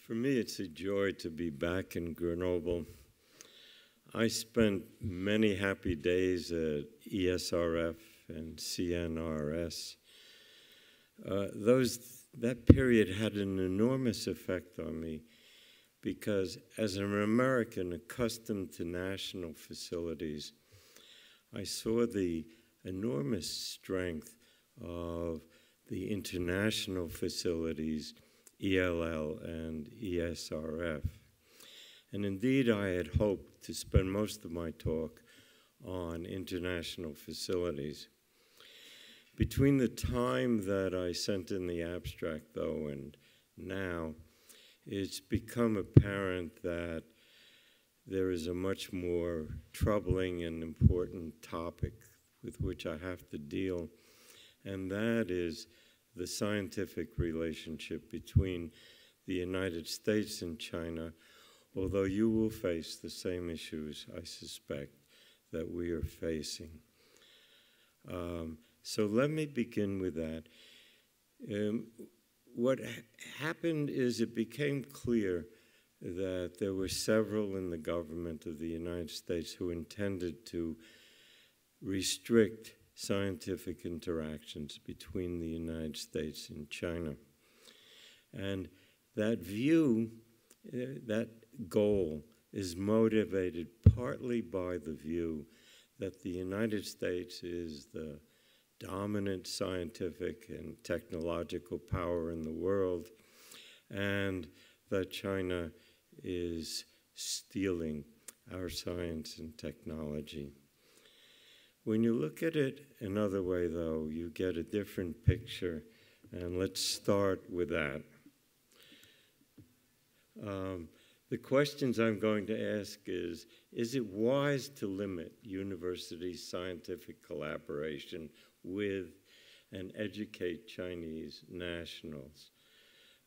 For me, it's a joy to be back in Grenoble. I spent many happy days at ESRF and CNRS. That period had an enormous effect on me because as an American accustomed to national facilities, I saw the enormous strength of the international facilities, ELL and ESRF. And indeed, I had hoped to spend most of my talk on international facilities. Between the time that I sent in the abstract, though, and now, it's become apparent that there is a much more troubling and important topic with which I have to deal, and that is the scientific relationship between the United States and China, although you will face the same issues, I suspect, that we are facing. So let me begin with that. What happened is it became clear that there were several in the government of the United States who intended to restrict scientific interactions between the United States and China. And that view, that goal, is motivated partly by the view that the United States is the dominant scientific and technological power in the world, and that China is stealing our science and technology. When you look at it another way, though, you get a different picture, and let's start with that. The questions I'm going to ask is it wise to limit university scientific collaboration with and educate Chinese nationals?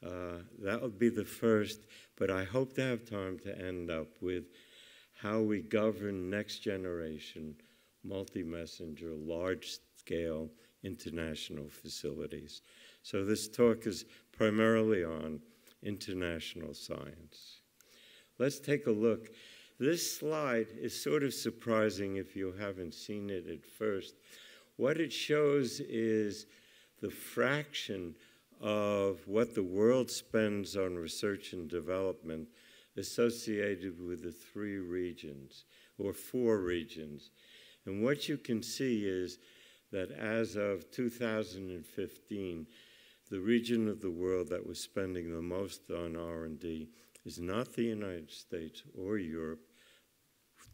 That would be the first, but I hope to have time to end up with how we govern next generation multi-messenger, large-scale international facilities. So this talk is primarily on international science. Let's take a look. This slide is sort of surprising if you haven't seen it at first. What it shows is the fraction of what the world spends on research and development associated with the 3 regions, or 4 regions. And what you can see is that as of 2015, the region of the world that was spending the most on R&D is not the United States or Europe,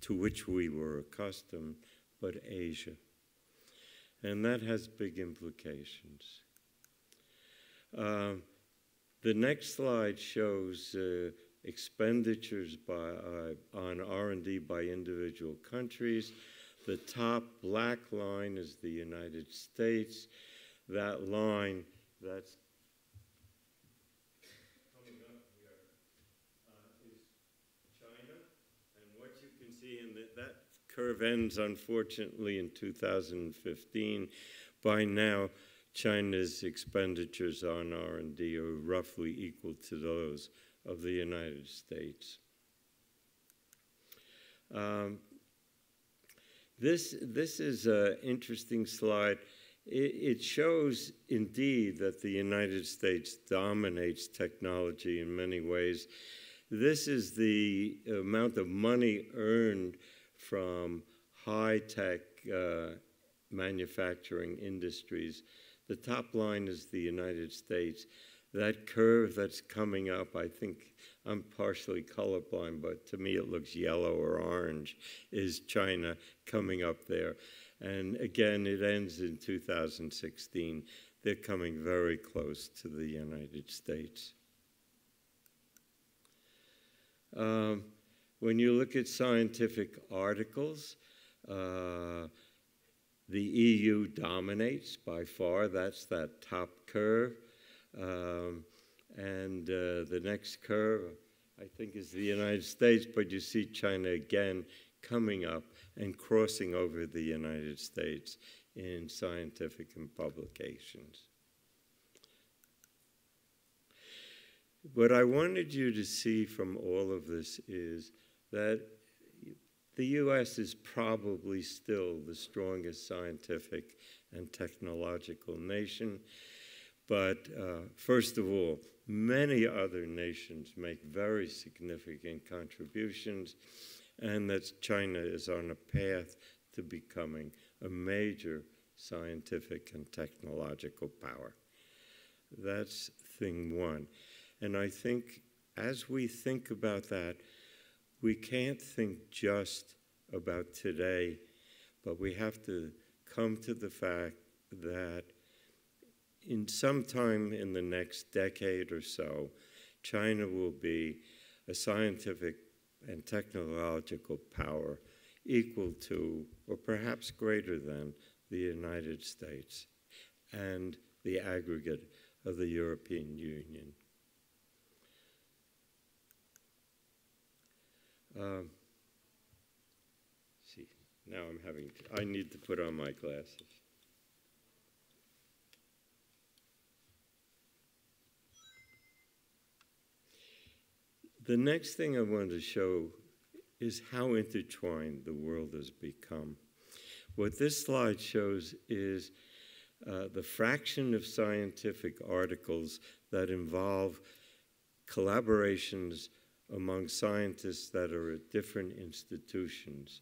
to which we were accustomed, but Asia. And that has big implications. The next slide shows expenditures on R&D by individual countries. The top black line is the United States. That line that's coming up here is China. And what you can see in that curve ends, unfortunately, in 2015. By now, China's expenditures on R&D are roughly equal to those of the United States. This is an interesting slide. It shows, indeed, that the United States dominates technology in many ways. This is the amount of money earned from high-tech manufacturing industries. The top line is the United States. That curve that's coming up, I think I'm partially colorblind, but to me it looks yellow or orange, is China coming up there. And again, it ends in 2016. They're coming very close to the United States. When you look at scientific articles, the EU dominates by far. That's that top curve. The next curve, I think, is the United States, but you see China again coming up and crossing over the United States in scientific and publications. what I wanted you to see from all of this is that the U.S. is probably still the strongest scientific and technological nation, but first of all, many other nations make very significant contributions, and that China is on a path to becoming a major scientific and technological power. That's thing one. And I think as we think about that, we can't think just about today, but we have to come to the fact that in some time in the next decade or so, China will be a scientific and technological power equal to, or perhaps greater than, the United States and the aggregate of the European Union. See, now I need to put on my glasses. The next thing I want to show is how intertwined the world has become. What this slide shows is the fraction of scientific articles that involve collaborations among scientists that are at different institutions.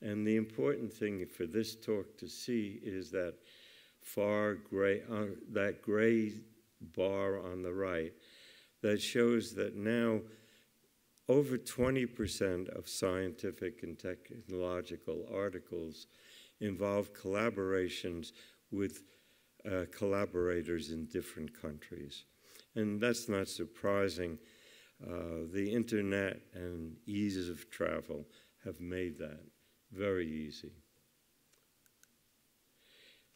And the important thing for this talk to see is that that gray bar on the right that shows that now over 20% of scientific and technological articles involve collaborations with collaborators in different countries. And that's not surprising. The internet and ease of travel have made that very easy.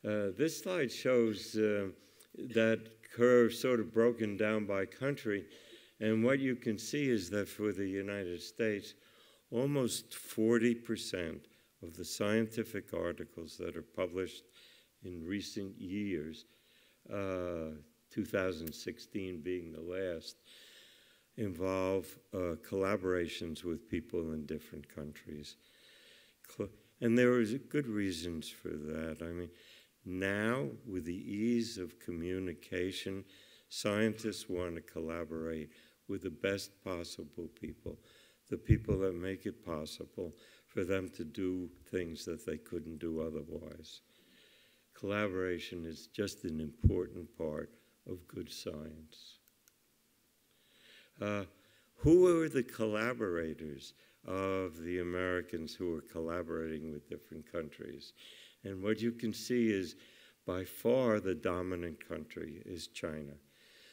This slide shows that curve sort of broken down by country. And what you can see is that for the United States, almost 40% of the scientific articles that are published in recent years, 2016 being the last, involve collaborations with people in different countries. And there is good reasons for that. I mean, now, with the ease of communication, scientists want to collaborate with the best possible people, the people that make it possible for them to do things that they couldn't do otherwise. Collaboration is just an important part of good science. Who are the collaborators of the Americans who are collaborating with different countries? And what you can see is by far the dominant country is China.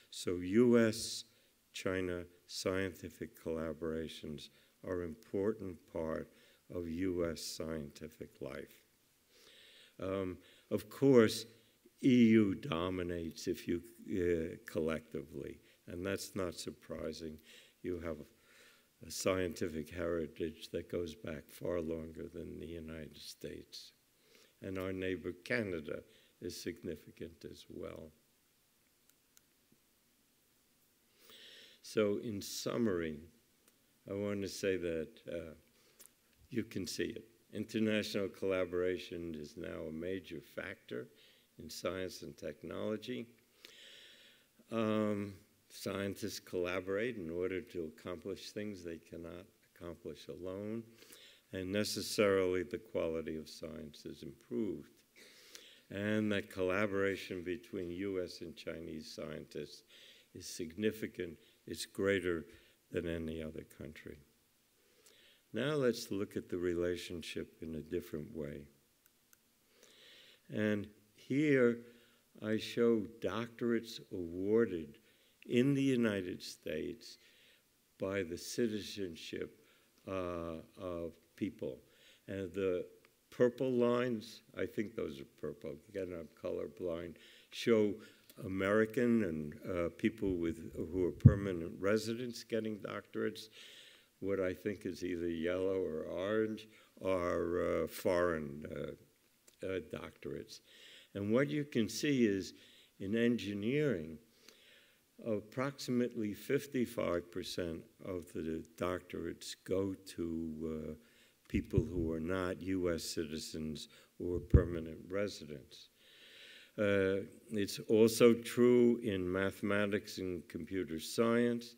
So US-China scientific collaborations are an important part of US scientific life. Of course, EU dominates if you collectively, and that's not surprising. You have a scientific heritage that goes back far longer than the United States. And our neighbor Canada is significant as well. So in summary, I want to say that you can see it. International collaboration is now a major factor in science and technology. Scientists collaborate in order to accomplish things they cannot accomplish alone, and necessarily the quality of science is improved. And that collaboration between US and Chinese scientists is significant. It's greater than any other country. Now let's look at the relationship in a different way. And here I show doctorates awarded in the United States by the citizenship of people. And the purple lines, I think those are purple, again I'm colorblind, show American and people who are permanent residents getting doctorates. What I think is either yellow or orange are foreign doctorates. And what you can see is in engineering, approximately 55% of the doctorates go to people who are not U.S. citizens or permanent residents. It's also true in mathematics and computer science.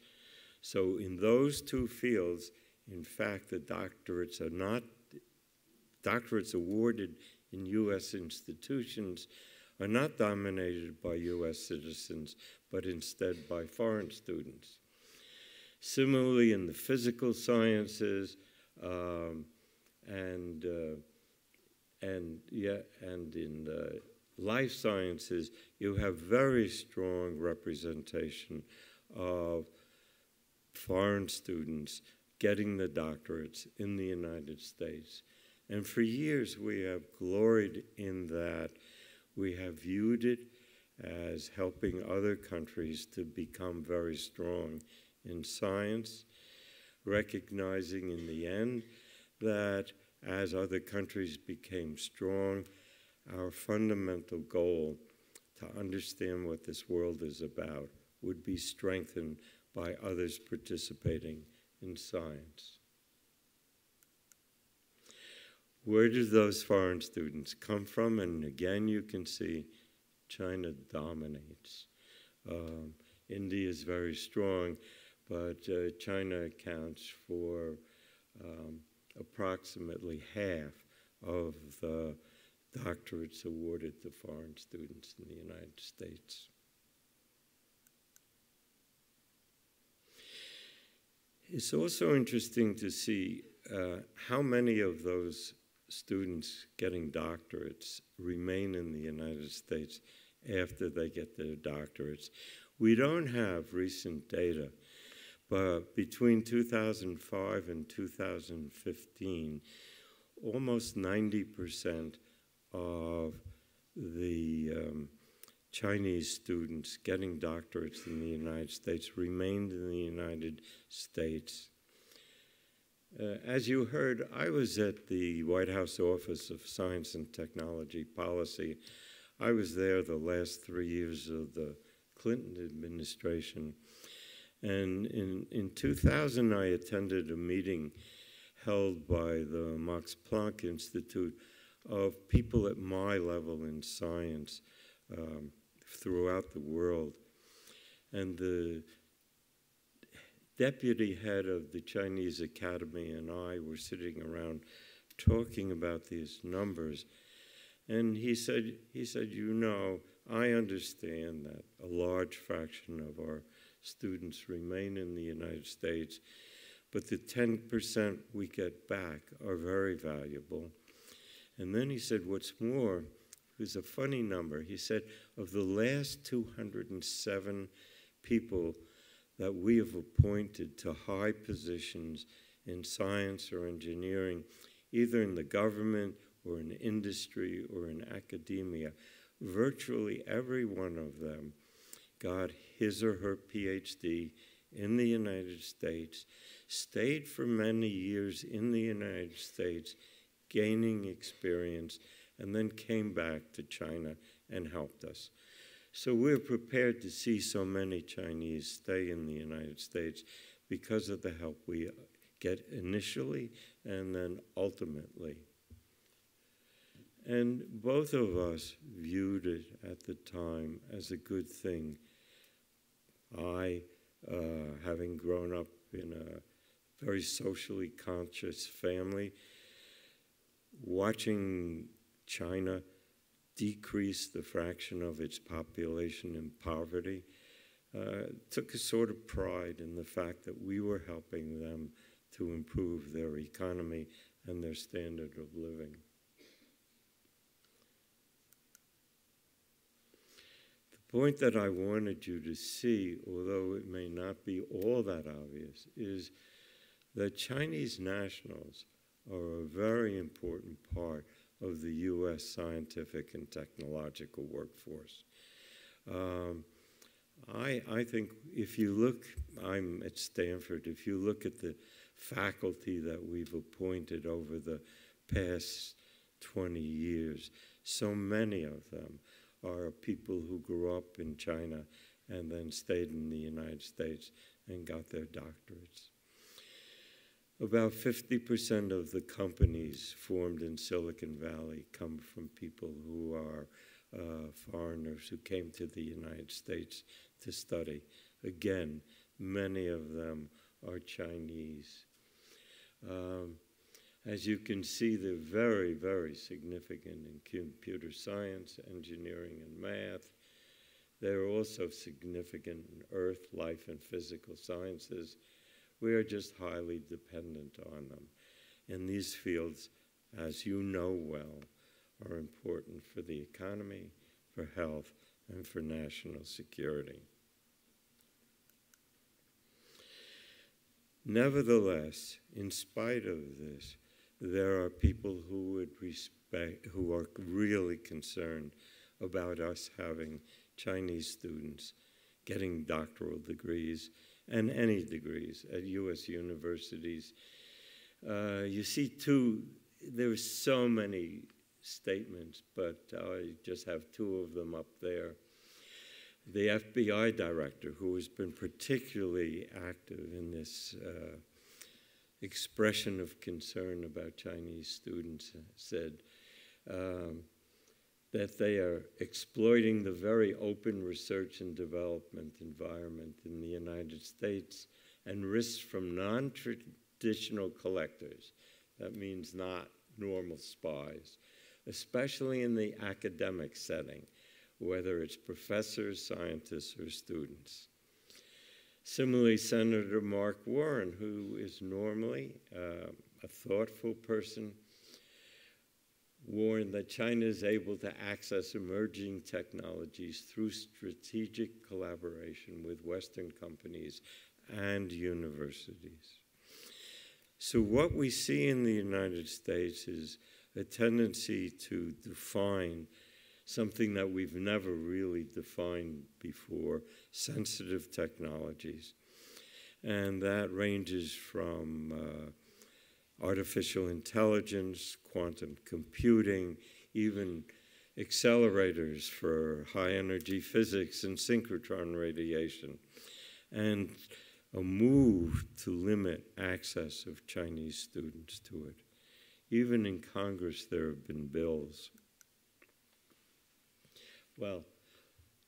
So in those two fields, in fact, the doctorates awarded in U.S. institutions are not dominated by U.S. citizens, but instead by foreign students. Similarly, in the physical sciences and in life sciences, you have very strong representation of foreign students getting the doctorates in the United States. And for years, we have gloried in that. We have viewed it as helping other countries to become very strong in science, recognizing in the end that as other countries became strong, our fundamental goal to understand what this world is about would be strengthened by others participating in science. Where do those foreign students come from? And again, you can see China dominates. India is very strong, but China accounts for approximately half of the doctorates awarded to foreign students in the United States. It's also interesting to see how many of those students getting doctorates remain in the United States after they get their doctorates. We don't have recent data, but between 2005 and 2015, almost 90% of the Chinese students getting doctorates in the United States remained in the United States. As you heard, I was at the White House Office of Science and Technology Policy. I was there the last 3 years of the Clinton administration. And in 2000, I attended a meeting held by the Max Planck Institute of people at my level in science throughout the world. And the deputy head of the Chinese Academy and I were sitting around talking about these numbers. And he said, you know, I understand that a large fraction of our students remain in the United States, but the 10% we get back are very valuable. And then he said, what's more, it was a funny number. He said, of the last 207 people that we have appointed to high positions in science or engineering, either in the government or in industry or in academia, virtually every one of them got his or her PhD in the United States, stayed for many years in the United States, gaining experience, and then came back to China and helped us. So we're prepared to see so many Chinese stay in the United States because of the help we get initially and then ultimately. And both of us viewed it at the time as a good thing. I, having grown up in a very socially conscious family, watching China decrease the fraction of its population in poverty, took a sort of pride in the fact that we were helping them to improve their economy and their standard of living. The point that I wanted you to see, although it may not be all that obvious, is that Chinese nationals are a very important part of the U.S. scientific and technological workforce. I think if you look, I'm at Stanford, if you look at the faculty that we've appointed over the past 20 years, so many of them are people who grew up in China and then stayed in the United States and got their doctorates. About 50% of the companies formed in Silicon Valley come from people who are foreigners who came to the United States to study. Again, many of them are Chinese. As you can see, they're very, very significant in computer science, engineering, and math. They're also significant in earth, life, and physical sciences. We are just highly dependent on them. And these fields, as you know well, are important for the economy, for health, and for national security. Nevertheless, in spite of this, there are people who are really concerned about us having Chinese students getting doctoral degrees and any degrees at U.S. universities. You see there are so many statements, but I just have two of them up there. The FBI director, who has been particularly active in this expression of concern about Chinese students, said that they are exploiting the very open research and development environment in the United States and risks from non-traditional collectors. That means not normal spies, especially in the academic setting, whether it's professors, scientists, or students. Similarly, Senator Mark Warren, who is normally a thoughtful person, warned that China is able to access emerging technologies through strategic collaboration with Western companies and universities. So what we see in the United States is a tendency to define something that we've never really defined before, sensitive technologies. And that ranges from artificial intelligence, quantum computing, even accelerators for high-energy physics and synchrotron radiation, and a move to limit access of Chinese students to it. Even in Congress, there have been bills. Well,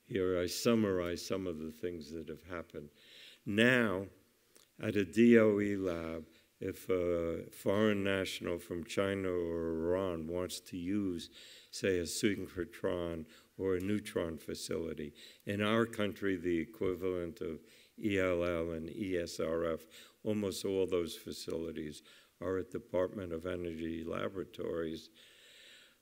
here I summarize some of the things that have happened. Now, at a DOE lab, if a foreign national from China or Iran wants to use, say, a synchrotron or a neutron facility, in our country, the equivalent of ELL and ESRF, almost all those facilities are at Department of Energy laboratories.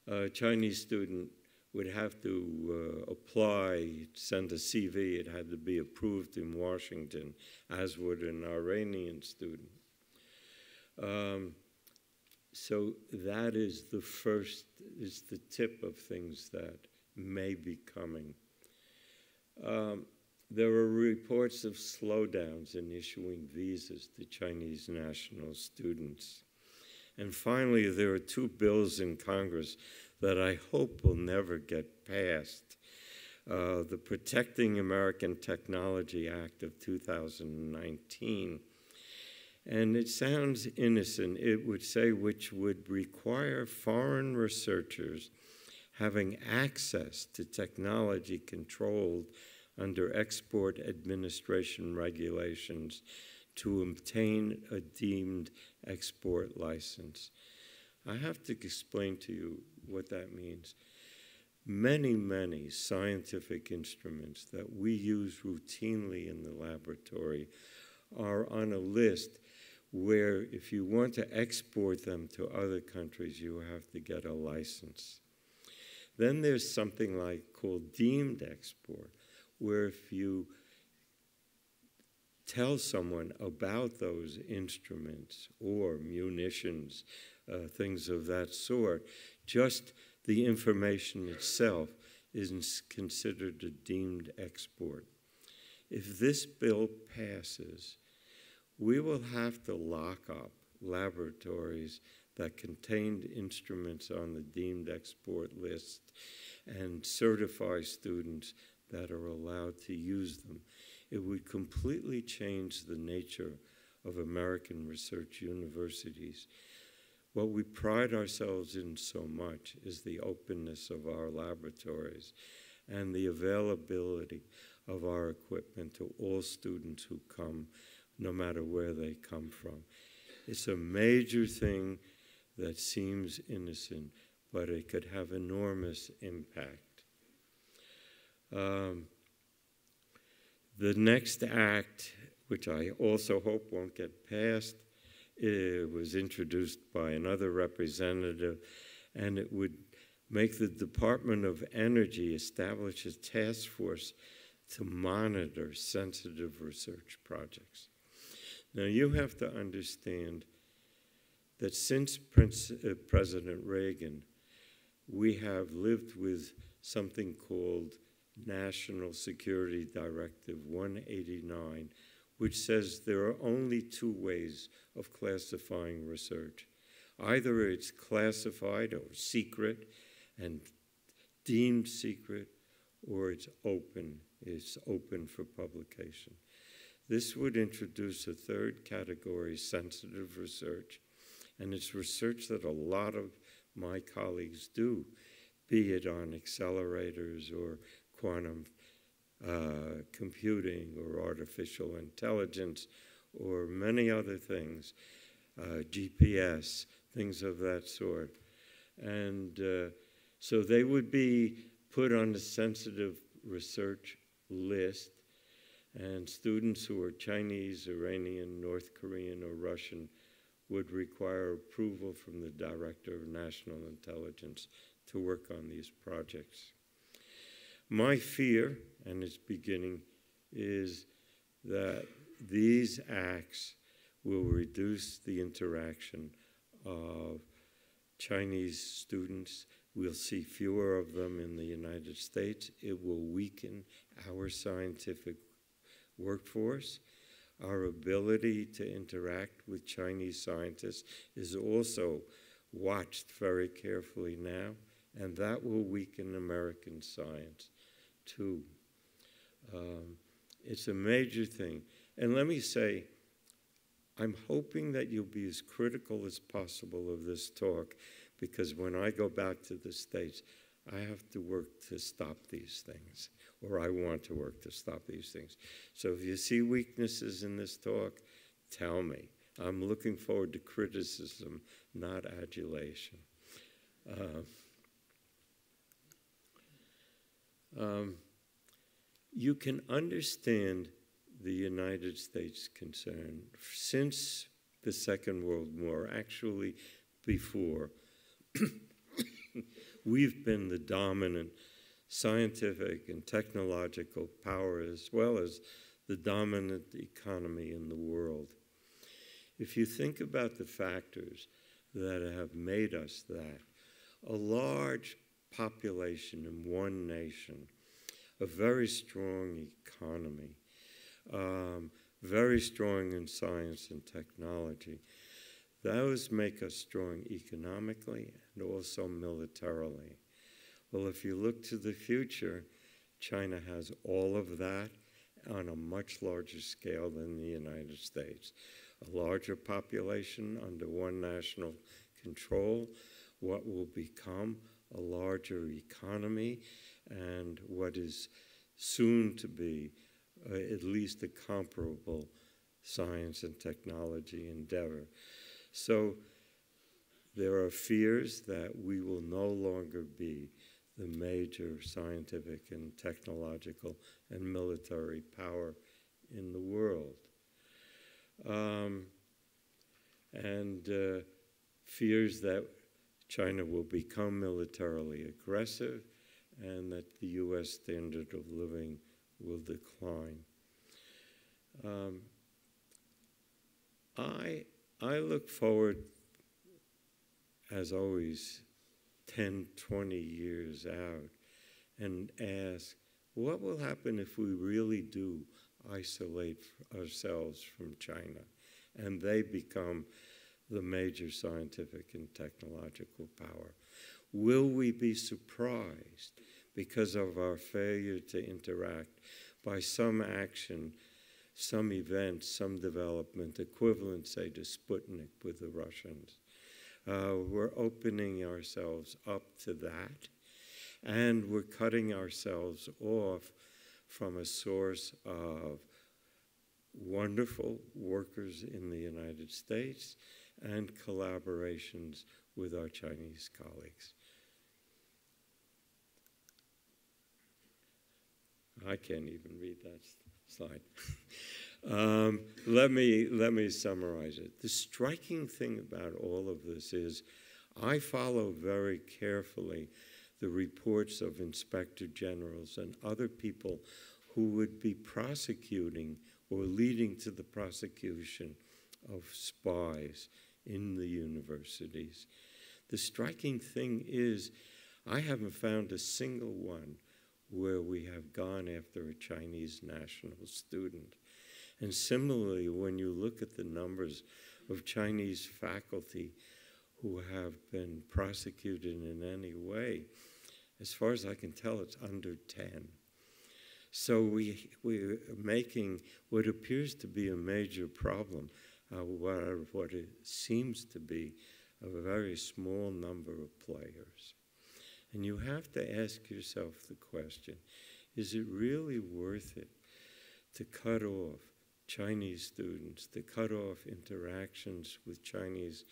A Chinese student would have to apply, send a CV. It had to be approved in Washington, as would an Iranian student. So that is the tip of things that may be coming. There are reports of slowdowns in issuing visas to Chinese national students. And finally, there are two bills in Congress that I hope will never get passed. The Protecting American Technology Act of 2019. And it sounds innocent. It would say which would require foreign researchers having access to technology controlled under export administration regulations to obtain a deemed export license. I have to explain to you what that means. Many, many scientific instruments that we use routinely in the laboratory are on a list where if you want to export them to other countries, you have to get a license. Then there's something called deemed export, where if you tell someone about those instruments or munitions, things of that sort, just the information itself is considered a deemed export. If this bill passes, we will have to lock up laboratories that contained instruments on the deemed export list and certify students that are allowed to use them. It would completely change the nature of American research universities. What we pride ourselves in so much is the openness of our laboratories and the availability of our equipment to all students who come, no matter where they come from. It's a major thing that seems innocent, but it could have enormous impact. The next act, which I also hope won't get passed, it was introduced by another representative, and it would make the Department of Energy establish a task force to monitor sensitive research projects. Now, you have to understand that since President Reagan, we have lived with something called National Security Directive 189, which says there are only two ways of classifying research. Either it's classified or secret and deemed secret, or it's open for publication. This would introduce a third category, sensitive research, and it's research that a lot of my colleagues do, be it on accelerators or quantum computing or artificial intelligence or many other things, GPS, things of that sort. And so they would be put on the sensitive research list, and students who are Chinese, Iranian, North Korean, or Russian would require approval from the Director of National Intelligence to work on these projects. My fear, and it's beginning, is that these acts will reduce the interaction of Chinese students. We'll see fewer of them in the United States. It will weaken our scientific workforce. Our ability to interact with Chinese scientists is also watched very carefully now, and that will weaken American science too. It's a major thing. And let me say, I'm hoping that you'll be as critical as possible of this talk, because when I go back to the States, I have to work to stop these things, or I want to work to stop these things. So if you see weaknesses in this talk, tell me. I'm looking forward to criticism, not adulation. You can understand the United States concern since the Second World War, actually before. We've been the dominant scientific and technological power, as well as the dominant economy in the world. If you think about the factors that have made us that, a large population in one nation, a very strong economy, very strong in science and technology, those make us strong economically and also militarily. Well, if you look to the future, China has all of that on a much larger scale than the United States. A larger population under one national control, what will become a larger economy, and what is soon to be at least a comparable science and technology endeavor. So there are fears that we will no longer be the major scientific and technological and military power in the world. Fears that China will become militarily aggressive and that the U.S. standard of living will decline. I look forward, as always, 10, 20 years out and ask, what will happen if we really do isolate ourselves from China and they become the major scientific and technological power? Will we be surprised because of our failure to interact by some action, some event, some development, equivalent, say, to Sputnik with the Russians. We're opening ourselves up to that, and we're cutting ourselves off from a source of wonderful workers in the United States and collaborations with our Chinese colleagues. I can't even read that slide. Let me summarize it. The striking thing about all of this is I follow very carefully the reports of inspector generals and other people who would be prosecuting or leading to the prosecution of spies in the universities. The striking thing is I haven't found a single one where we have gone after a Chinese national student. And similarly, when you look at the numbers of Chinese faculty who have been prosecuted in any way, as far as I can tell, it's under 10. So we're making what appears to be a major problem what it seems to be a very small number of players. And you have to ask yourself the question, is it really worth it to cut off Chinese students, to cut off interactions with Chinese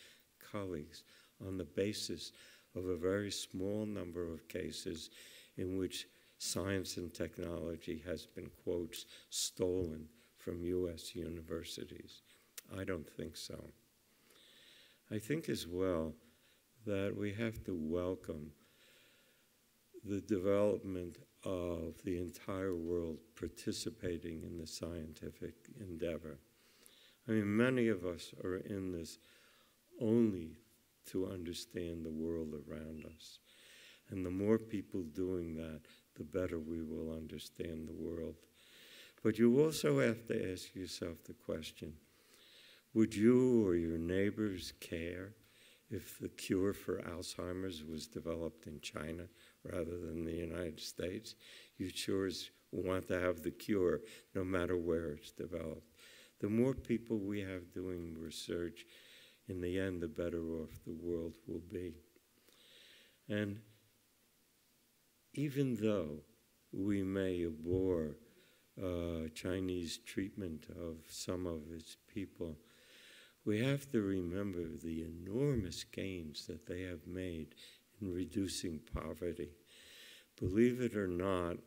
colleagues on the basis of a very small number of cases in which science and technology has been, quotes, stolen from US universities? I don't think so. I think as well that we have to welcome the development of the entire world participating in the scientific endeavor. I mean, many of us are in this only to understand the world around us. And the more people doing that, the better we will understand the world. But you also have to ask yourself the question, would you or your neighbors care if the cure for Alzheimer's was developed in China rather than the United States? You sure want to have the cure no matter where it's developed. The more people we have doing research, in the end, the better off the world will be. And even though we may abhor Chinese treatment of some of its people, we have to remember the enormous gains that they have made in reducing poverty. Believe it or not,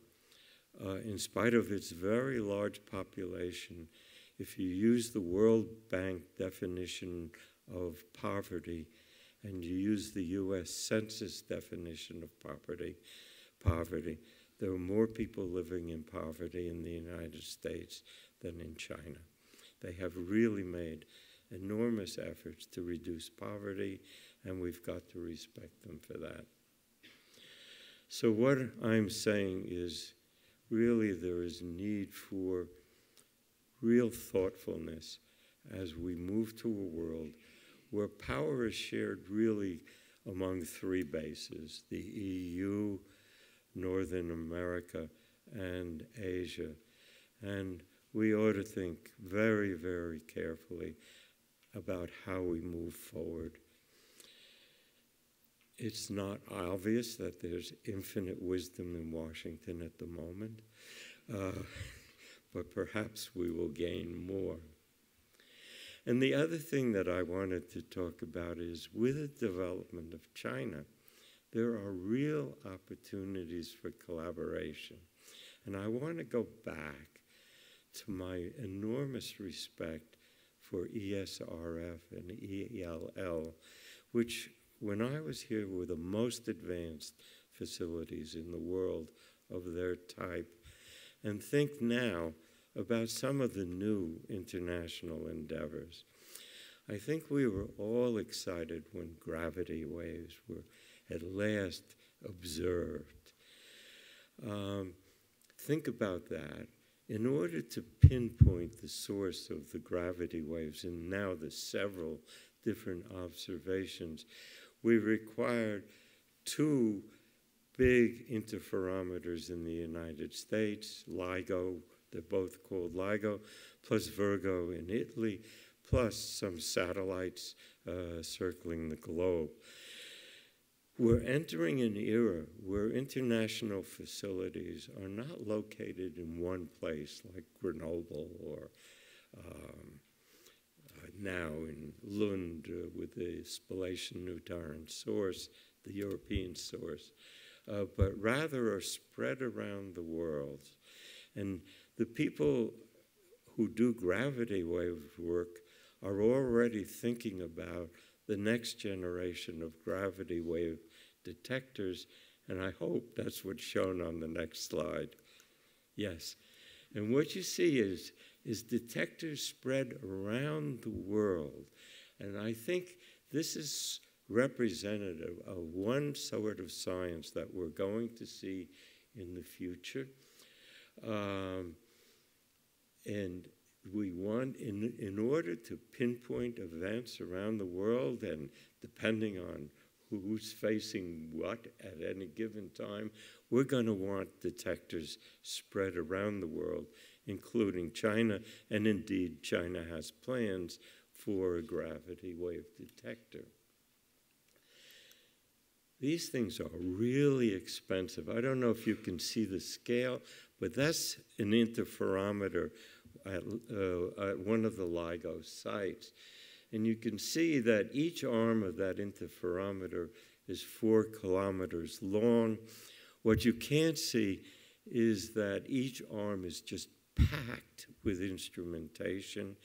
in spite of its very large population, if you use the World Bank definition of poverty and you use the US Census definition of poverty, there are more people living in poverty in the United States than in China. They have really made enormous efforts to reduce poverty, and we've got to respect them for that. So what I'm saying is, really there is need for real thoughtfulness as we move to a world where power is shared really among three bases, the EU, Northern America, and Asia. And we ought to think very, very carefully about how we move forward. It's not obvious that there's infinite wisdom in Washington at the moment, but perhaps we will gain more. And the other thing that I wanted to talk about is with the development of China, there are real opportunities for collaboration. And I want to go back to my enormous respect for ESRF and ELL, which when I was here were the most advanced facilities in the world of their type. And think now about some of the new international endeavors. I think we were all excited when gravity waves were at last observed. Think about that. In order to pinpoint the source of the gravity waves, and now the several different observations, we required two big interferometers in the United States, LIGO, they're both called LIGO, plus Virgo in Italy, plus some satellites circling the globe. We're entering an era where international facilities are not located in one place like Grenoble or now in Lund with the spallation-Newtonian source, the European source, but rather are spread around the world. And the people who do gravity wave work are already thinking about the next generation of gravity wave detectors, and I hope that's what's shown on the next slide. Yes, and what you see is detectors spread around the world, and I think this is representative of one sort of science that we're going to see in the future. And we want, in order to pinpoint events around the world, and depending on who's facing what at any given time, we're going to want detectors spread around the world, including China, and indeed China has plans for a gravity wave detector. These things are really expensive. I don't know if you can see the scale, but that's an interferometer at one of the LIGO sites. And you can see that each arm of that interferometer is 4 kilometers long. What you can't see is that each arm is just packed with instrumentation.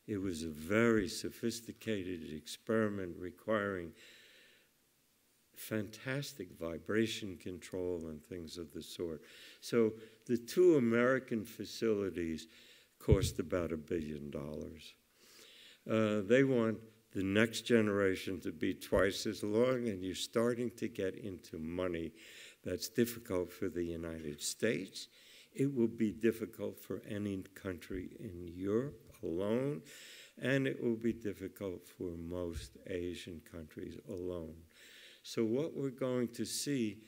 It was a very sophisticated experiment requiring fantastic vibration control and things of the sort. So the 2 American facilities cost about $1 billion. They want the next generation to be twice as long, and you're starting to get into money that's difficult for the United States. It will be difficult for any country in Europe alone, and it will be difficult for most Asian countries alone. So what we're going to see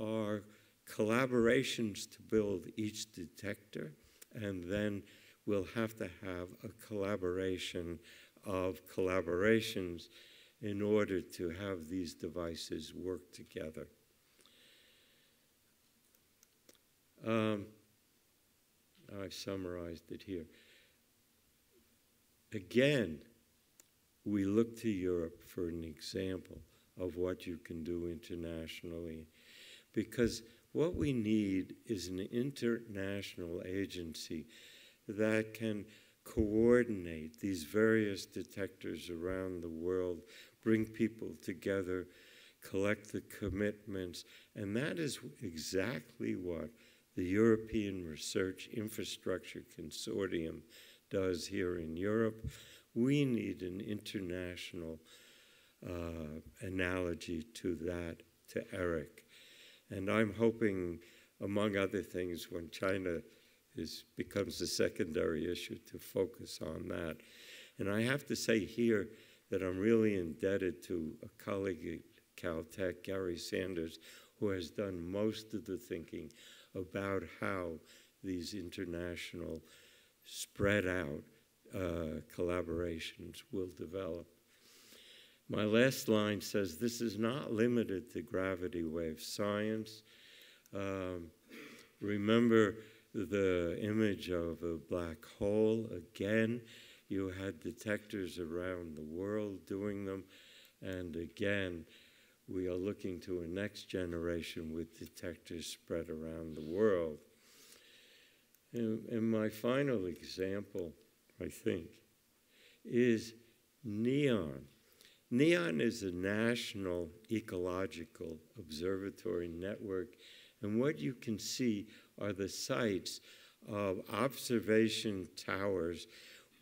are collaborations to build each detector, and then we'll have to have a collaboration of collaborations in order to have these devices work together. I summarized it here. Again, we look to Europe for an example of what you can do internationally, because what we need is an international agency that can coordinate these various detectors around the world, bring people together, collect the commitments, and that is exactly what the European Research Infrastructure Consortium does here in Europe. We need an international analogy to that, to ERIC. And I'm hoping, among other things, when China becomes a secondary issue, to focus on that. And I have to say here that I'm really indebted to a colleague at Caltech, Gary Sanders, who has done most of the thinking about how these international spread out collaborations will develop. My last line says, this is not limited to gravity wave science. Remember the image of a black hole. Again, you had detectors around the world doing them. And again, we are looking to a next generation with detectors spread around the world. And my final example, I think, is NEON. NEON is a national ecological observatory network, and what you can see are the sites of observation towers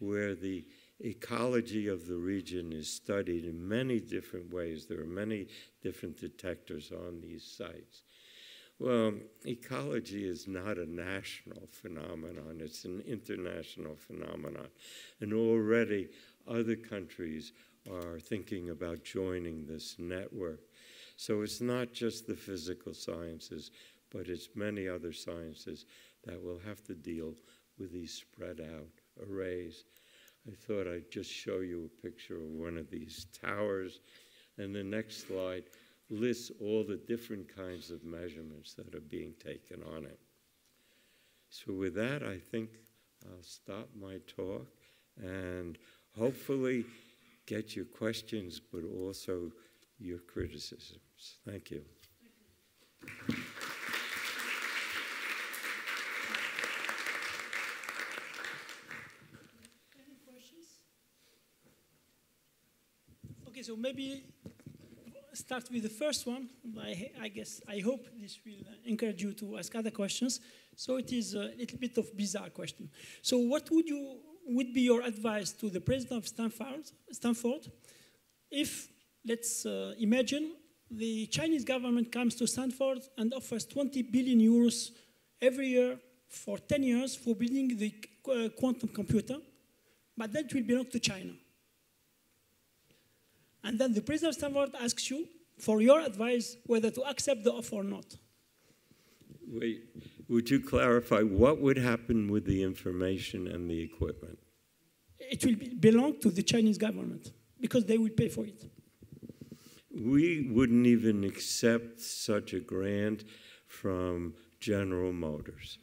where the ecology of the region is studied in many different ways. There are many different detectors on these sites. Well, ecology is not a national phenomenon, it's an international phenomenon. And already other countries are thinking about joining this network. So it's not just the physical sciences, but it's many other sciences that will have to deal with these spread out arrays. I thought I'd just show you a picture of one of these towers, and the next slide lists all the different kinds of measurements that are being taken on it. So with that, I think I'll stop my talk and hopefully get your questions, but also your criticisms. Thank you. Any questions? Okay, so maybe start with the first one. I hope this will encourage you to ask other questions. So it is a little bit of bizarre question. So what would be your advice to the president of Stanford if, let's imagine, the Chinese government comes to Stanford and offers 20 billion euros every year for 10 years for building the quantum computer, but that will belong to China. And then the president of Stanford asks you for your advice whether to accept the offer or not. Wait, would you clarify what would happen with the information and the equipment? It will belong to the Chinese government because they will pay for it. We wouldn't even accept such a grant from General Motors.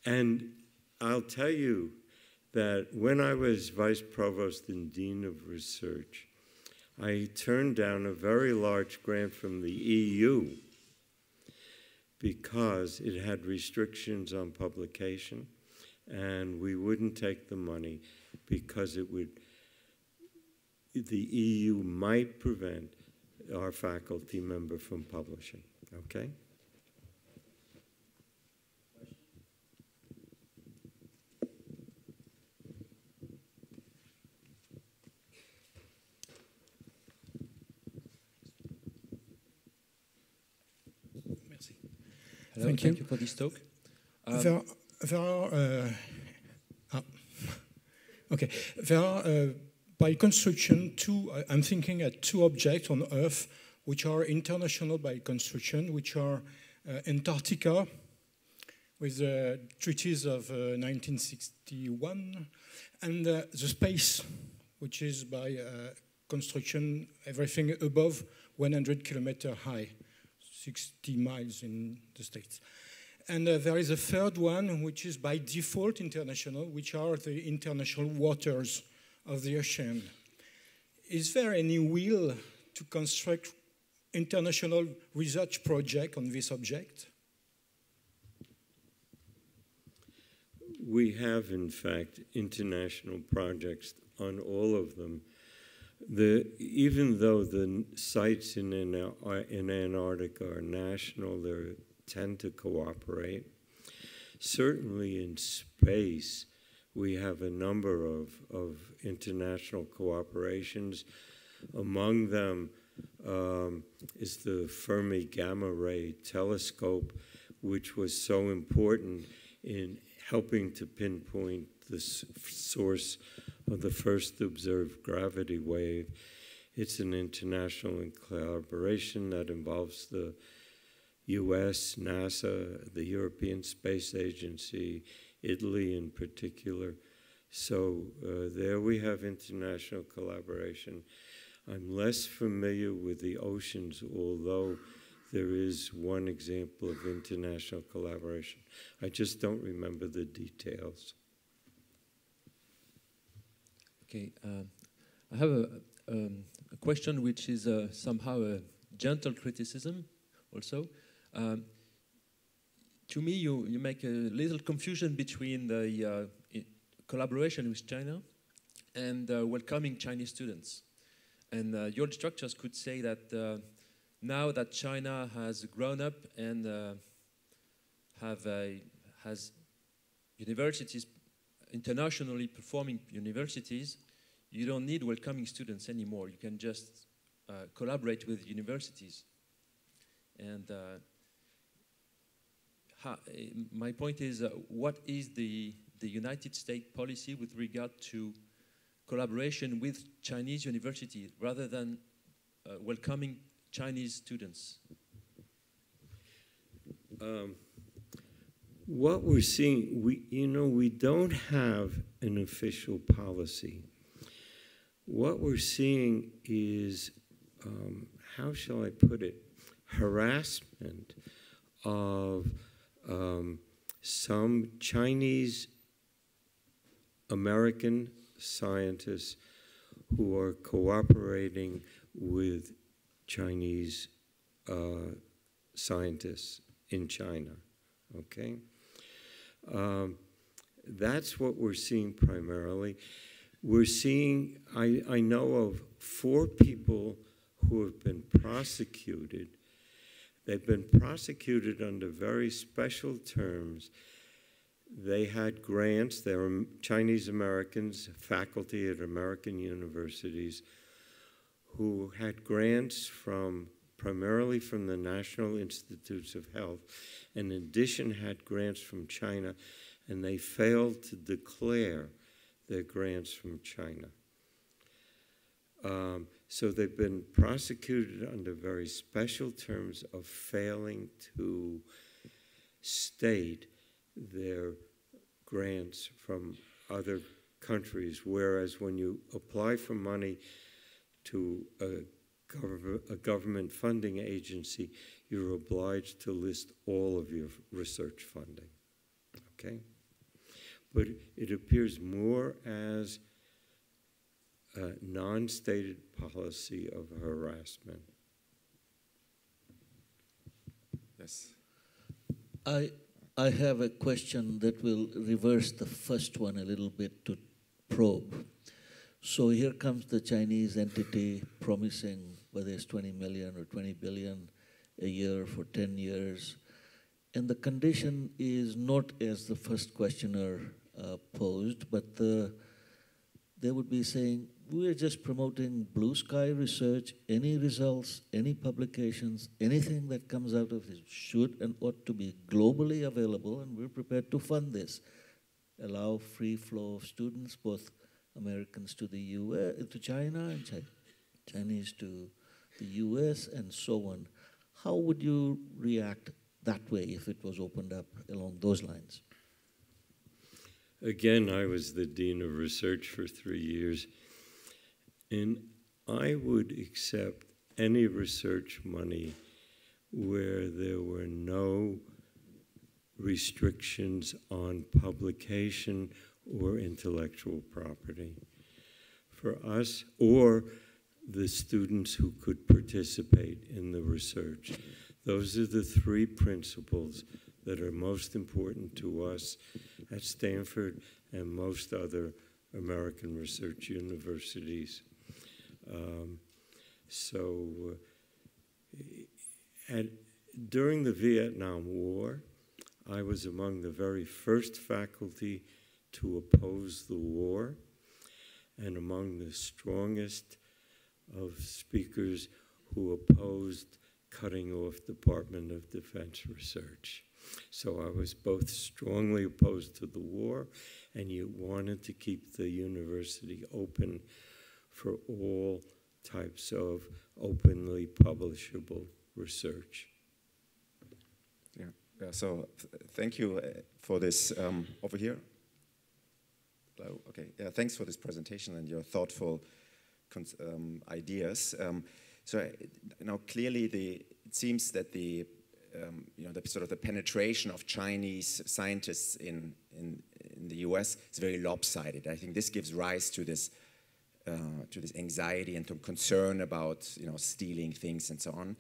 And I'll tell you that when I was vice provost and dean of research, I turned down a very large grant from the EU because it had restrictions on publication, and we wouldn't take the money because the EU might prevent our faculty member from publishing, okay? Hello, thank you for this talk. There are by construction I'm thinking at two objects on Earth which are international by construction, which are Antarctica with the treaties of 1961, and the space, which is by construction everything above 100 kilometers high. 60 miles in the States. And there is a third one, which is by default international, which are the international waters of the ocean. Is there any will to construct international research project on this object? We have, in fact, international projects on all of them. Even though the sites in Antarctica are national, they tend to cooperate. Certainly in space, we have a number of international cooperations. Among them is the Fermi Gamma Ray Telescope, which was so important in helping to pinpoint the source of the first observed gravity wave. It's an international collaboration that involves the US, NASA, the European Space Agency, Italy in particular. So there we have international collaboration. I'm less familiar with the oceans, although there is one example of international collaboration. I just don't remember the details. Okay, I have a question which is somehow a gentle criticism also. To me, you make a little confusion between the collaboration with China and welcoming Chinese students. And your instructors could say that now that China has grown up and has universities, internationally performing universities, you don't need welcoming students anymore. You can just collaborate with universities. And my point is, what is the United States policy with regard to collaboration with Chinese universities, rather than welcoming Chinese students? What we're seeing, we don't have an official policy. What we're seeing is, how shall I put it, harassment of some Chinese American scientists who are cooperating with Chinese scientists in China, okay? That's what we're seeing primarily. We're seeing, I know of 4 people who have been prosecuted. They've been prosecuted under very special terms. They had grants. They were Chinese Americans, faculty at American universities, who had grants primarily from the National Institutes of Health, and in addition had grants from China, and they failed to declare their grants from China. So they've been prosecuted under very special terms of failing to state their grants from other countries, whereas when you apply for money to a government funding agency, you're obliged to list all of your research funding, okay? But it appears more as a non-stated policy of harassment. Yes. I have a question that will reverse the first one a little bit to probe. So here comes the Chinese entity promising whether it's 20 million or 20 billion a year for 10 years. And the condition is not as the first questioner posed, but they would be saying, we're just promoting blue sky research, any results, any publications, anything that comes out of it should and ought to be globally available, and we're prepared to fund this. Allow free flow of students, both Americans to the US, to China, and Chinese to the US, and so on. How would you react that way if it was opened up along those lines? Again, I was the Dean of Research for 3 years, and I would accept any research money where there were no restrictions on publication or intellectual property for us or the students who could participate in the research. Those are the 3 principles that are most important to us at Stanford and most other American research universities. During the Vietnam War, I was among the very first faculty to oppose the war and among the strongest of speakers who opposed cutting off Department of Defense research. So I was both strongly opposed to the war, and you wanted to keep the university open for all types of openly publishable research. Yeah. So thank you for this over here. Hello. Okay. Yeah. Thanks for this presentation and your thoughtful ideas. So now clearly it seems that the sort of the penetration of Chinese scientists in the US is very lopsided. I think this gives rise to this anxiety and to concern about stealing things and so on.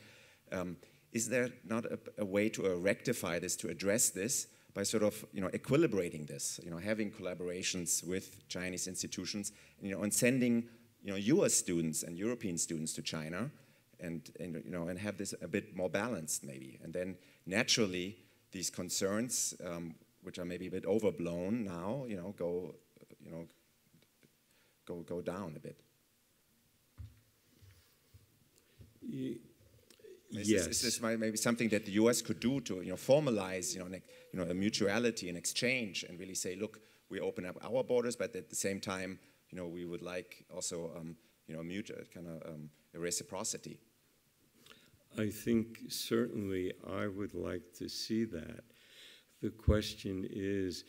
Is there not a way to rectify this, to address this by sort of equilibrating this, having collaborations with Chinese institutions, and sending US students and European students to China, and have this a bit more balanced maybe, and then naturally these concerns, which are maybe a bit overblown now, go down a bit. Yes. Is this maybe something that the US could do to formalize a mutuality and exchange, and really say, look, we open up our borders, but at the same time we would like also a reciprocity? I think certainly I would like to see that. The question is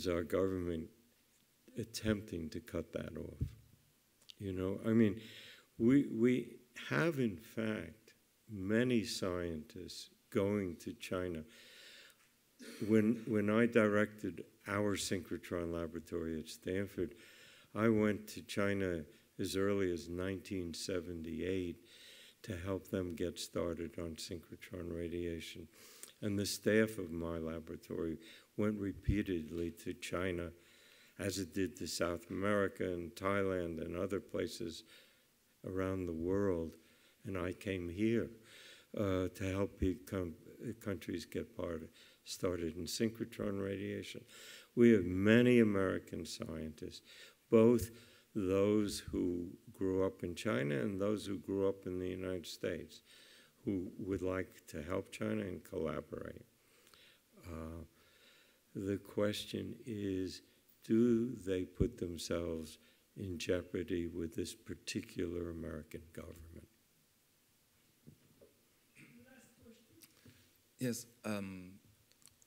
our government attempting to cut that off? You know, I mean, we have in fact many scientists going to China. When I directed our synchrotron laboratory at Stanford, I went to China as early as 1978 to help them get started on synchrotron radiation. And the staff of my laboratory went repeatedly to China, as it did to South America and Thailand and other places around the world. And I came here to help countries get started in synchrotron radiation. We have many American scientists, both those who grew up in China and those who grew up in the United States, who would like to help China and collaborate. The question is, do they put themselves in jeopardy with this particular American government? Yes,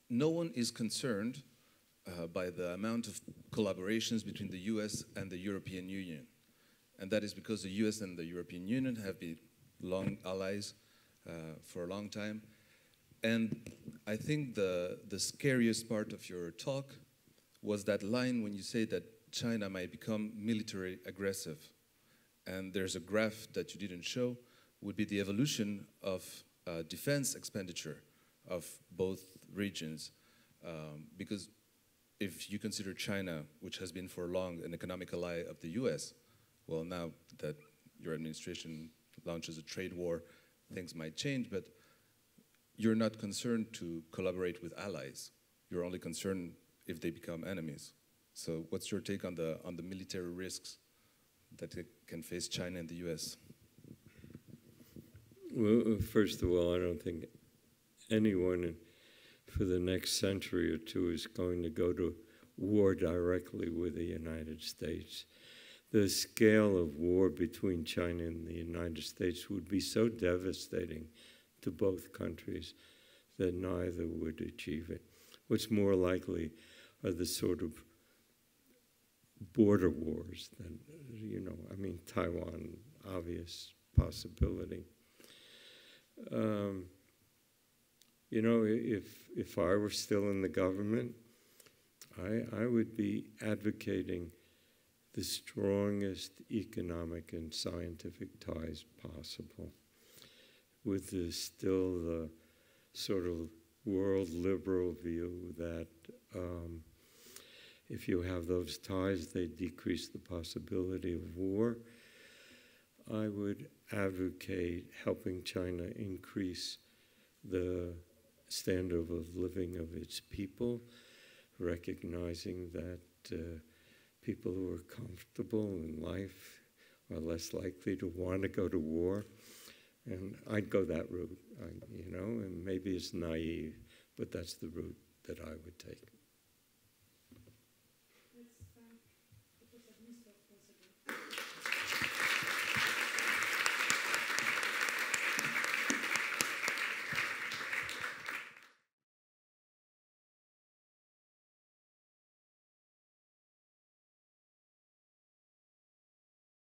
no one is concerned by the amount of collaborations between the US and the European Union. And that is because the US and the European Union have been long allies for a long time. And I think the scariest part of your talk was that line when you say that China might become military aggressive. And there's a graph that you didn't show, would be the evolution of defense expenditure of both regions. Because if you consider China, which has been for long an economic ally of the US, well, now that your administration launches a trade war, things might change, but you're not concerned to collaborate with allies. You're only concerned if they become enemies. So what's your take on the military risks that can face China and the US? Well, first of all, I don't think anyone for the next century or two is going to go to war directly with the United States. The scale of war between China and the United States would be so devastating to both countries that neither would achieve it. What's more likely are the sort of border wars that, you know, I mean, Taiwan, obvious possibility. You know, if I were still in the government, I would be advocating the strongest economic and scientific ties possible, with still the sort of world liberal view that if you have those ties, they decrease the possibility of war. I would advocate helping China increase the standard of living of its people, recognizing that people who are comfortable in life are less likely to want to go to war. And I'd go that route, you know, and maybe it's naive, but that's the route that I would take.